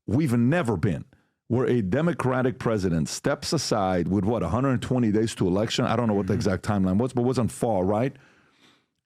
we've never been where a Democratic president steps aside with 120 days to election. I don't know what the exact timeline was, but it wasn't far, right?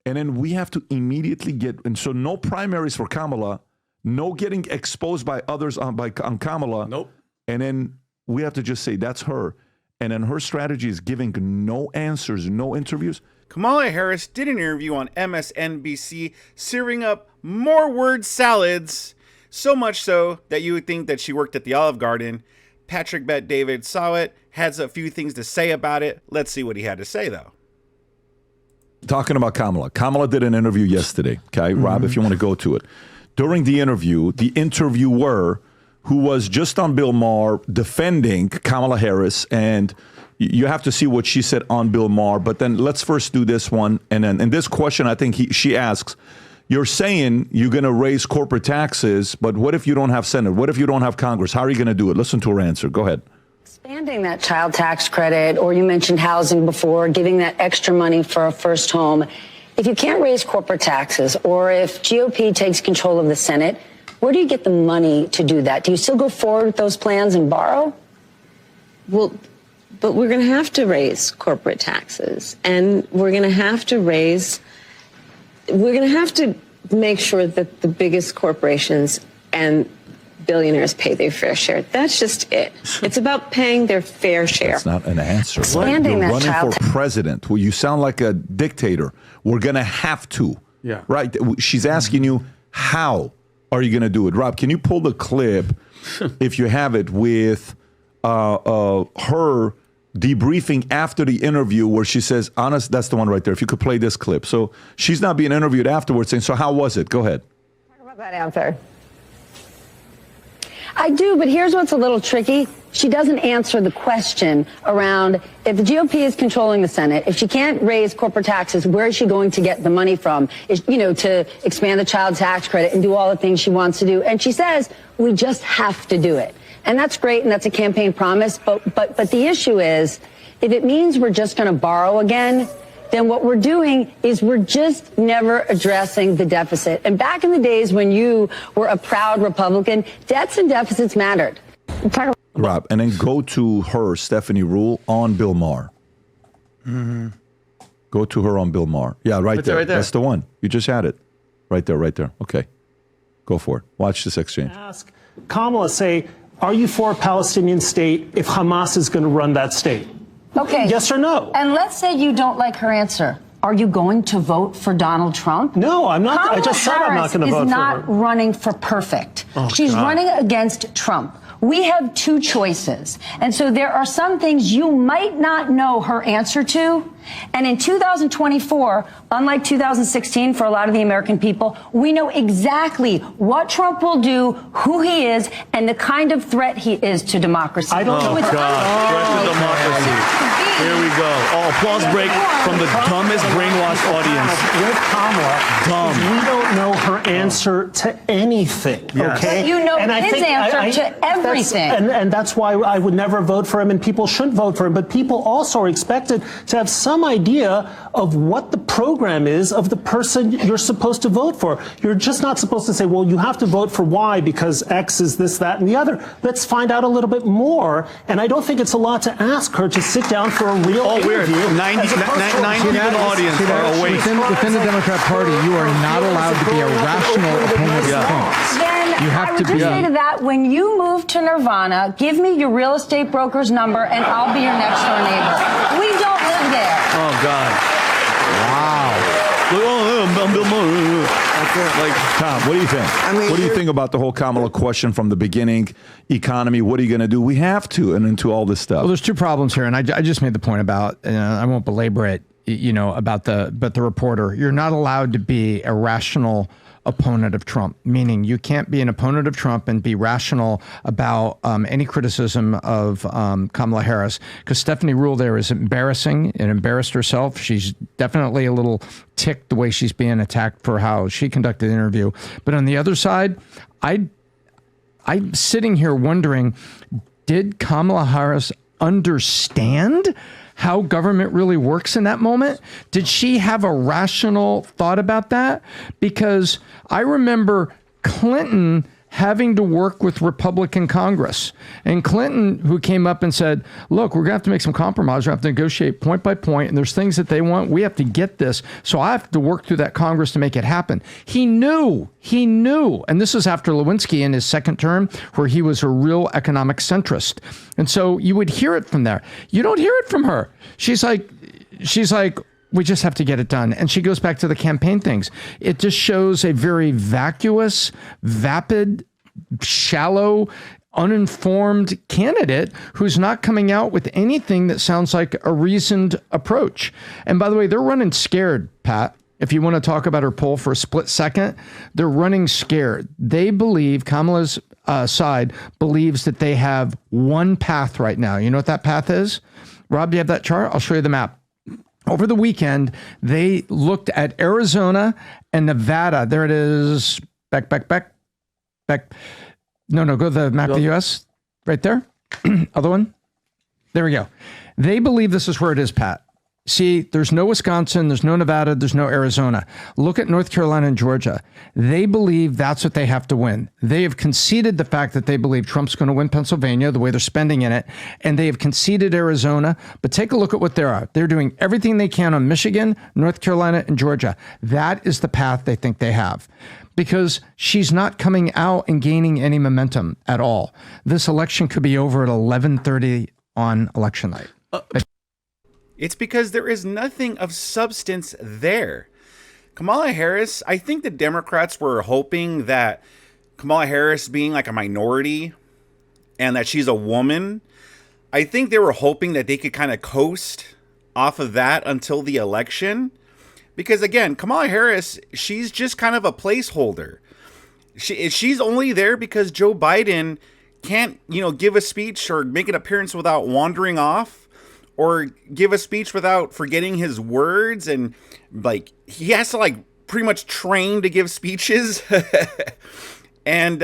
And then we have to immediately and so no primaries for Kamala, no getting exposed by others on Kamala. Nope. And then we have to just say that's her. And then her strategy is giving no answers, no interviews. Kamala Harris did an interview on MSNBC, serving up more word salads, so much so that you would think that she worked at the Olive Garden. Patrick Bet David saw it, has a few things to say about it. Let's see what he had to say, though. Talking about Kamala. Kamala did an interview yesterday, okay? Rob, if you want to go to it. During the interview, the interviewer, who was just on Bill Maher defending Kamala Harris, and you have to see what she said on Bill Maher, but then let's first do this one. And then in this question, I think she asks, you're saying you're going to raise corporate taxes, but what if you don't have Senate? What if you don't have Congress? How are you going to do it? Listen to her answer. Go ahead. Expanding that child tax credit, or you mentioned housing before, giving that extra money for a first home. If you can't raise corporate taxes, or if GOP takes control of the Senate, where do you get the money to do that? Do you still go forward with those plans and borrow? Well, but we're going to have to raise corporate taxes, and we're going to have to make sure that the biggest corporations and billionaires pay their fair share. That's just it. It's about paying their fair share. That's not an answer. Expanding You're that running for president. Well, you sound like a dictator. We're going to have to. Yeah. Right? She's asking you, how are you going to do it? Rob, can you pull the clip, if you have it, with her debriefing after the interview where she says, honest, that's the one right there. If you could play this clip. So she's not being interviewed afterwards saying, so how was it? Go ahead. Talk about that answer. I do, but here's what's a little tricky. She doesn't answer the question around if the GOP is controlling the Senate, if she can't raise corporate taxes, where is she going to get the money from, to expand the child tax credit and do all the things she wants to do. And she says, we just have to do it. And that's great, and that's a campaign promise. But the issue is, if it means we're just going to borrow again, then what we're doing is we're just never addressing the deficit. And back in the days when you were a proud Republican, debts and deficits mattered. Rob, and then go to her, Stephanie Rule, on Bill Maher. Go to her on Bill Maher. Yeah, right there. That's the one. You just had it. Right there, right there. Okay. Go for it. Watch this exchange. Ask Kamala, say, are you for a Palestinian state if Hamas is going to run that state? Okay. Yes or no? And let's say you don't like her answer. Are you going to vote for Donald Trump? No, I'm not. Kamala I just said I'm not going to vote for her. Harris is not running for perfect. Oh, She's running against Trump. We have two choices. And so there are some things you might not know her answer to. And in 2024, unlike 2016 for a lot of the American people, we know exactly what Trump will do, who he is, and the kind of threat he is to democracy. I don't know. Threat to democracy. Here we go. Oh, applause break from the dumbest brainwashed audience. With Kamala, we don't know her answer to anything. Yes. Okay, but you know and his answer to everything. And that's why I would never vote for him, and people shouldn't vote for him. But people also are expected to have some idea of what the program is of the person you're supposed to vote for. You're just not supposed to say, well, you have to vote for Y because X is this, that, and the other. Let's find out a little bit more. And I don't think it's a lot to ask her to sit down for a real interview. 90 people in the audience are awake. Within the Democrat Party, you are not allowed to be a rational opponent of Trump. Then you have I would to be. just say to that, when you move to Nirvana, give me your real estate broker's number and I'll be your next door neighbor. We don't live there. Oh, God. Like, Tom, what do you think? What do you think about the whole Kamala question from the beginning? Economy, what are you going to do? We have to, and into all this stuff. Well, there's two problems here, and I just made the point about, I won't belabor it, about the reporter. You're not allowed to be a rational opponent of Trump, meaning you can't be an opponent of Trump and be rational about any criticism of Kamala Harris, because Stephanie Rule there is embarrassing and embarrassed herself. She's definitely a little ticked the way she's being attacked for how she conducted the interview. But on the other side, I'm sitting here wondering, did Kamala Harris understand how government really works in that moment? Did she have a rational thought about that? Because I remember Clinton having to work with Republican Congress. And Clinton, who came up and said, look, we're going to have to make some compromise. We're going to have to negotiate point by point, and there's things that they want. We have to get this. So I have to work through that Congress to make it happen. He knew, and this is after Lewinsky in his second term, where he was a real economic centrist. And so you would hear it from there. You don't hear it from her. She's like, we just have to get it done. And she goes back to the campaign things. It just shows a very vacuous, vapid, shallow, uninformed candidate who's not coming out with anything that sounds like a reasoned approach. And by the way, they're running scared, Pat. If you want to talk about her poll for a split second, they're running scared. They believe, Kamala's side believes that they have one path right now. You know what that path is? Rob, do you have that chart? I'll show you the map. Over the weekend, they looked at Arizona and Nevada. There it is. Back. No, go to the map of the U.S. Right there. Other one. There we go. They believe this is where it is, Pat. See, there's no Wisconsin, there's no Nevada, there's no Arizona. Look at North Carolina and Georgia. They believe that's what they have to win. They have conceded the fact that they believe Trump's going to win Pennsylvania, the way they're spending in it, and they have conceded Arizona. But take a look at what they are. They're doing everything they can on Michigan, North Carolina, and Georgia. That is the path they think they have. Because she's not coming out and gaining any momentum at all. This election could be over at 11:30 on election night. It's because there is nothing of substance there. Kamala Harris, I think the Democrats were hoping that Kamala Harris being like a minority and that she's a woman, I think they were hoping that they could kind of coast off of that until the election. Because again, Kamala Harris, she's just kind of a placeholder. She's only there because Joe Biden can't, give a speech or make an appearance without wandering off. Or give a speech without forgetting his words, and he has to pretty much train to give speeches. And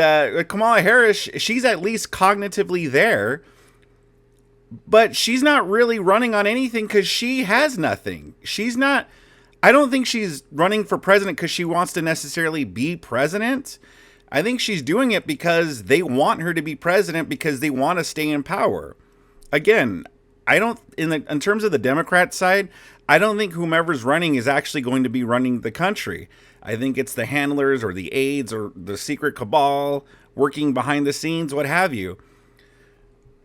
Kamala Harris, she's at least cognitively there, but she's not really running on anything because she has nothing. I don't think she's running for president because she wants to necessarily be president. I think she's doing it because they want her to be president because they want to stay in power. Again, in terms of the Democrat side, I don't think whomever's running is actually going to be running the country. I think it's the handlers or the aides or the secret cabal working behind the scenes, what have you.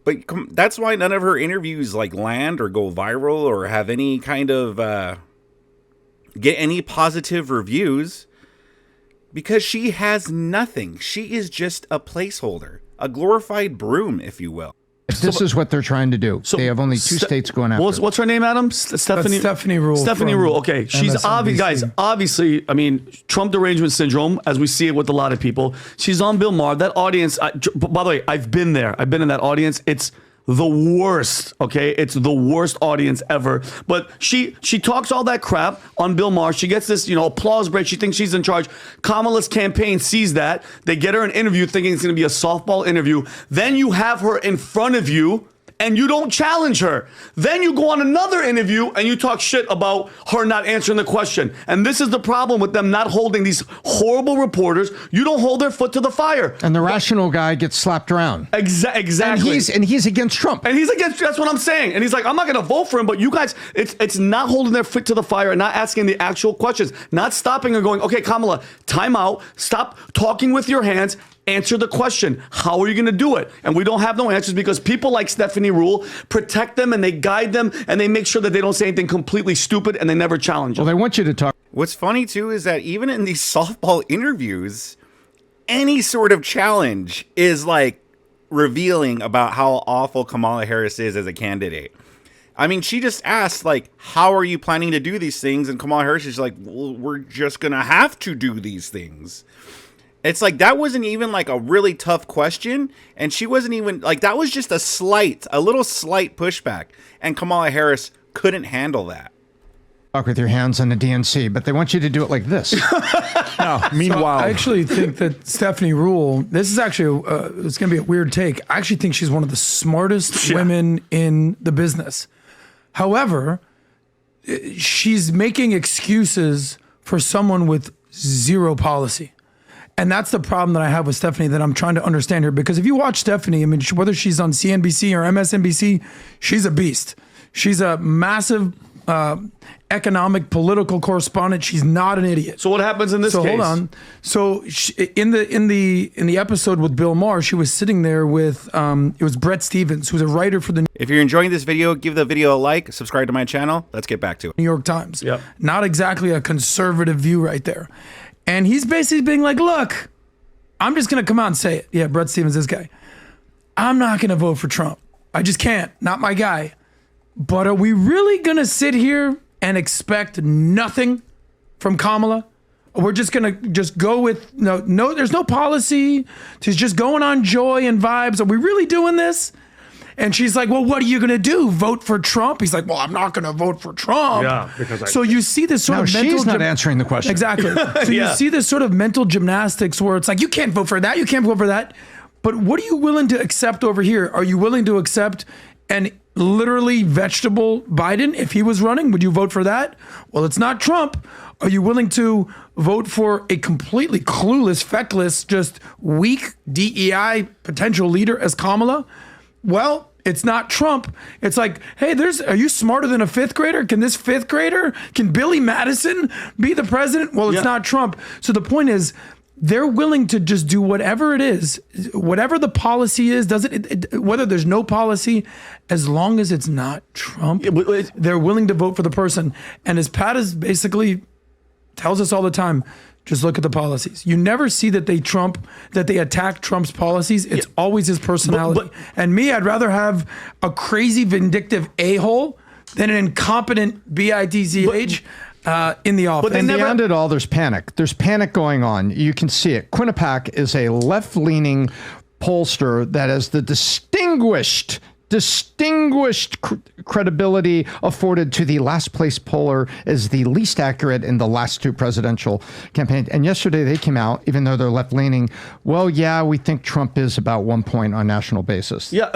But that's why none of her interviews land or go viral or have any kind of get any positive reviews, because she has nothing. She is just a placeholder, a glorified broom, if you will. This is what they're trying to do. They have only two states going after. What's her name, Adam? Stephanie Rule. Stephanie Rule. Okay, she's obviously. I mean, Trump derangement syndrome, as we see it with a lot of people. She's on Bill Maher. That audience. By the way, I've been there. I've been in that audience. It's the worst. Okay, it's the worst audience ever. But she talks all that crap on Bill Maher. She gets this applause break. She thinks she's in charge. Kamala's campaign sees that. They get her an interview thinking it's going to be a softball interview. Then you have her in front of you and you don't challenge her. Then you go on another interview and you talk shit about her not answering the question. And this is the problem with them not holding these horrible reporters. You don't hold their foot to the fire. And the rational guy gets slapped around. Exactly. And he's against Trump. And he's against, that's what I'm saying. And he's like, I'm not going to vote for him, but you guys, it's not holding their foot to the fire and not asking the actual questions, not stopping and going, okay, Kamala, time out, stop talking with your hands. Answer the question. How are you going to do it? And we don't have no answers because people like Stephanie Rule protect them and they guide them and they make sure that they don't say anything completely stupid and they never challenge them. Well, they want you to talk. What's funny, too, is that even in these softball interviews, any sort of challenge is revealing about how awful Kamala Harris is as a candidate. I mean, she just asked, how are you planning to do these things? And Kamala Harris is like, well, we're just going to have to do these things. It's that wasn't even a really tough question. And she wasn't even that was just a little slight pushback. And Kamala Harris couldn't handle that. Talk with your hands on the DNC, but they want you to do it like this. No, meanwhile. So I actually think that Stephanie Rule, this is actually, it's going to be a weird take. I actually think she's one of the smartest women in the business. However, she's making excuses for someone with zero policy. And that's the problem that I have with Stephanie that I'm trying to understand here. Because if you watch Stephanie, I mean, whether she's on CNBC or MSNBC, she's a beast. She's a massive economic, political correspondent. She's not an idiot. So what happens in this case? So hold on. So in the episode with Bill Maher, she was sitting there with it was Brett Stevens, who's a writer for the If you're enjoying this video, give the video a like, subscribe to my channel. Let's get back to it. New York Times. Yep. Not exactly a conservative view right there. And he's basically being like, look, I'm just going to come out and say it. Yeah, Brett Stevens, this guy. I'm not going to vote for Trump. I just can't. Not my guy. But are we really going to sit here and expect nothing from Kamala? We're just going to just go with, no, there's no policy. She's just going on joy and vibes. Are we really doing this? And she's like, well, what are you going to do? Vote for Trump? He's like, well, I'm not going to vote for Trump. Yeah, because so you see this sort of mental... she's not answering the question. Exactly. So you see this sort of mental gymnastics where it's like, you can't vote for that. You can't vote for that. But what are you willing to accept over here? Are you willing to accept an literally vegetable Biden if he was running? Would you vote for that? Well, it's not Trump. Are you willing to vote for a completely clueless, feckless, just weak DEI potential leader as Kamala? Well, it's not Trump. It's like, hey, are you smarter than a fifth grader? Can Billy Madison be the president? Well, it's not Trump. So the point is, they're willing to just do whatever it is, whatever the policy is, whether there's no policy, as long as it's not Trump, they're willing to vote for the person. And as Pat is basically tells us all the time, just look at the policies. You never see that they attack Trump's policies. It's always his personality. And me, I'd rather have a crazy, vindictive a-hole than an incompetent bitch in the office. But in the end of it all, there's panic. There's panic going on. You can see it. Quinnipiac is a left-leaning pollster that has the distinguished credibility afforded to the last place poller is the least accurate in the last two presidential campaigns. And yesterday they came out, even though they're left leaning, well, yeah, we think Trump is about 1 point on national basis. Yeah,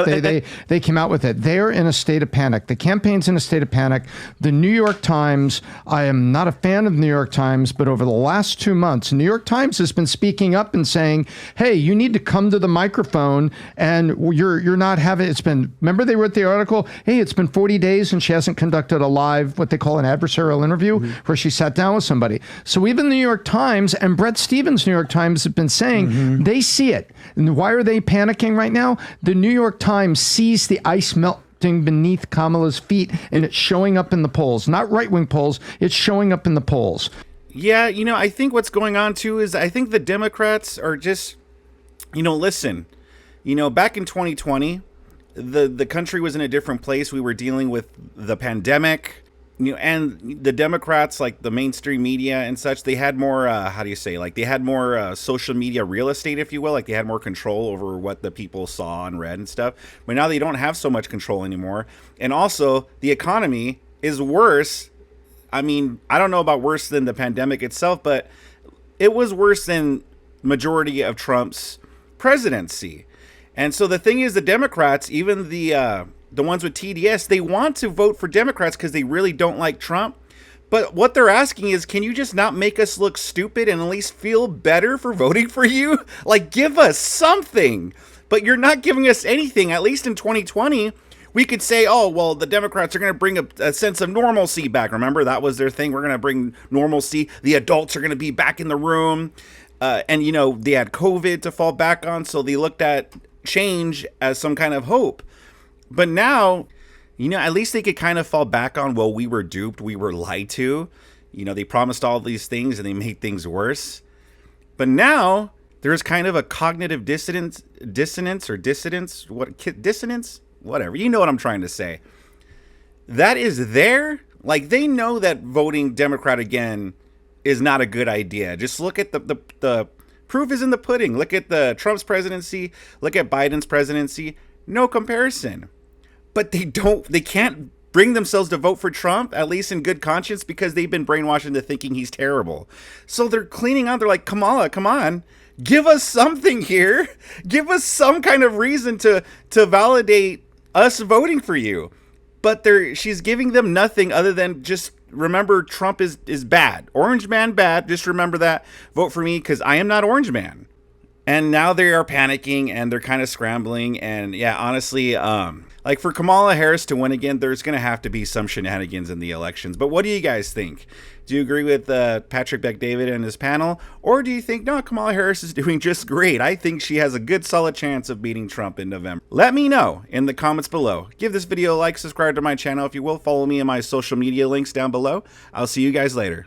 they came out with it. They're in a state of panic. The campaign's in a state of panic. The New York Times, I am not a fan of New York Times, but over the last 2 months, New York Times has been speaking up and saying, hey, you need to come to the microphone, and you're not having, it's been, remember they wrote the article, hey, it's been 40 days and she hasn't conducted a live, what they call an adversarial interview, where she sat down with somebody. So even the New York Times and Brett Stevens' New York Times have been saying they see it. And why are they panicking right now? The New York Times sees the ice melting beneath Kamala's feet, and it's showing up in the polls. Not right-wing polls, it's showing up in the polls. Yeah, I think what's going on too is I think the Democrats are just, listen, back in 2020, the country was in a different place. We were dealing with the pandemic, and the Democrats, like the mainstream media and such, they had more, they had more social media real estate, if you will. Like they had more control over what the people saw and read and stuff. But now they don't have so much control anymore. And also the economy is worse. I mean, I don't know about worse than the pandemic itself, but it was worse than majority of Trump's presidency. And so the thing is, the Democrats, even the ones with TDS, they want to vote for Democrats because they really don't like Trump. But what they're asking is, can you just not make us look stupid and at least feel better for voting for you? Like, give us something. But you're not giving us anything. At least in 2020, we could say, oh, well, the Democrats are going to bring a sense of normalcy back. Remember, that was their thing. We're going to bring normalcy. The adults are going to be back in the room. And, they had COVID to fall back on. So they looked at change as some kind of hope. But now, at least they could kind of fall back on, well, we were duped, we were lied to. They promised all these things and they made things worse. But now there's kind of a cognitive dissonance, whatever. You know what I'm trying to say. That is there. Like, they know that voting Democrat again is not a good idea. Just look at the proof is in the pudding. Look at the Trump's presidency. Look at Biden's presidency. No comparison. But they can't bring themselves to vote for Trump, at least in good conscience, because they've been brainwashed into thinking he's terrible. So they're cleaning out. They're like, Kamala, come on. Give us something here. Give us some kind of reason to validate us voting for you. But she's giving them nothing other than just remember, Trump is bad. Orange man bad. Just remember that. Vote for me because I am not orange man. And now they are panicking and they're kind of scrambling. And yeah, honestly, like for Kamala Harris to win again, there's going to have to be some shenanigans in the elections. But what do you guys think? Do you agree with Patrick Bet-David and his panel? Or do you think, no, Kamala Harris is doing just great? I think she has a good solid chance of beating Trump in November. Let me know in the comments below. Give this video a like, subscribe to my channel if you will. Follow me in my social media links down below. I'll see you guys later.